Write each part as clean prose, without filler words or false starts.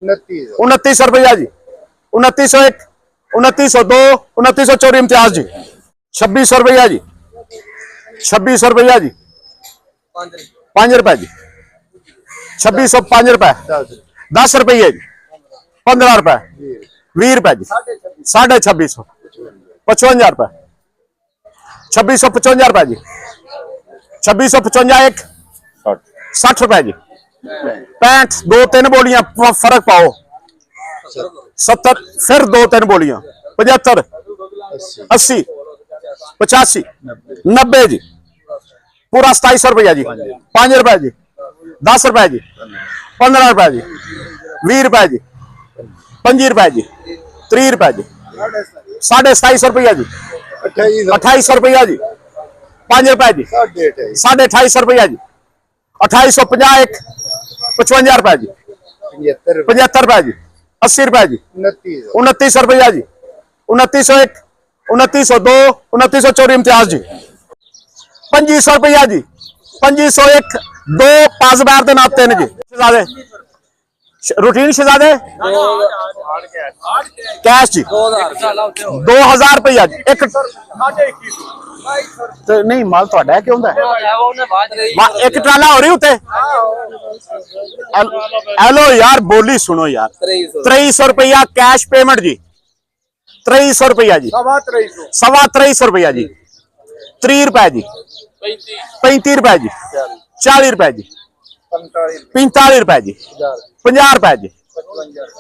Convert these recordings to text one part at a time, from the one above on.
2900 रुपया जी, 2901, 2902, 2904 इम्तियाज जी, 2600 रुपया जी, 2600 रुपया जी, 5 रुपए जी, 2605 रुपए, 10 रुपये जी, 15 रुपए, 20 रुपए जी, 2650, 55 रुपए, 2655 रुपए जी, 2655 एक 60 रुपए जी, 65 दो तीन बोलियां फर्क पाओ, 70 फिर दो तीन बोलियां, 75 80 85 90 जी, पूरा 2700 रुपया जी, 5 रुपए जी, 10 रुपए जी, 15 रुपए जी, 20 रुपए जी, 25 रुपए जी, 30 रुपए जी, 2750 रुपया जी, 2800 रुपया जी, 5 रुपए जी, 2850 रुपया जी, 2850 एक 55 रुपए जी, 75 रुपए जी, 80 रुपए जी, 2900 रुपया जी, 2901, 2902, 2904 इम्तियाज जी, 2500 रुपया जी, 2501 दो पास बार दे नाते ने जी, शहजादे रूटीन शहजादे कैश जी 2000 रुपया जी, एक तो नहीं माल थोड़ा है क्यों एक ट्राला हो रही उते हेलो यार बोली सुनो यार 2300 रुपया कैश पेमेंट जी, 2300 रुपया जी, 2350 रुपया जी, 30 रुपए जी, 35 रुपए जी, 40 रुपए जी, 45 रुपए जी, 50 रुपए जी,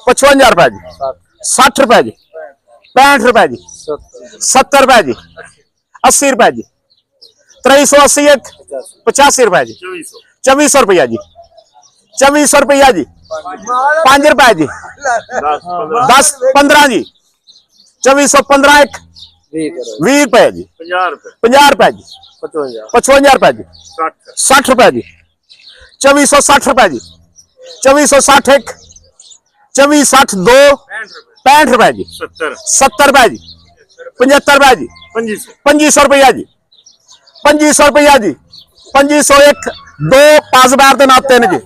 55 रुपए जी, 60 रुपए जी, 65 रुपए जी, 70 रुपए जी, 80 रुपए जी, 380 एक 85 रुपए जी, 2400 रुपया जी, 2400 रुपया जी, 5 रुपए जी, 10 15 जी, 2415 एक 20 रुपए जी, 50 रुपए जी, 55 रुपए जी, 60 रुपए जी, 2460 रुपए जी, 2460 एक 2460 दो 65 रुपए जी, 70 रुपए जी, 75 रुपए जी, 2500 रुपया जी, 2500 रुपया जी, 2501 दो पास बार दे नाते ने जी।